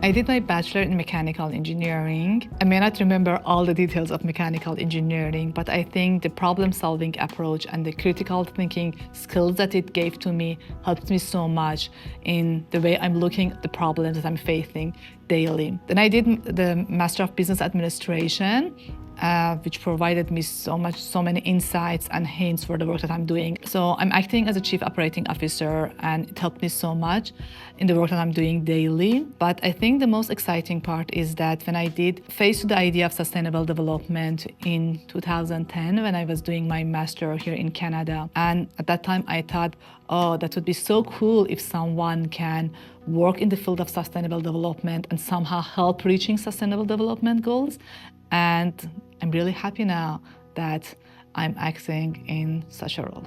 I did my bachelor in mechanical engineering. I may not remember all the details of mechanical engineering, but I think the problem-solving approach and the critical thinking skills that it gave to me helped me so much in the way I'm looking at the problems that I'm facing daily. Then I did the Master of Business Administration, which provided me so many insights and hints for the work that I'm doing. So I'm acting as a Chief Operating Officer, and it helped me so much in the work that I'm doing daily. But I think the most exciting part is that when I did face the idea of sustainable development in 2010, when I was doing my master here in Canada, and at that time I thought, oh, that would be so cool if someone can work in the field of sustainable development and somehow help reaching sustainable development goals. And I'm really happy now that I'm acting in such a role.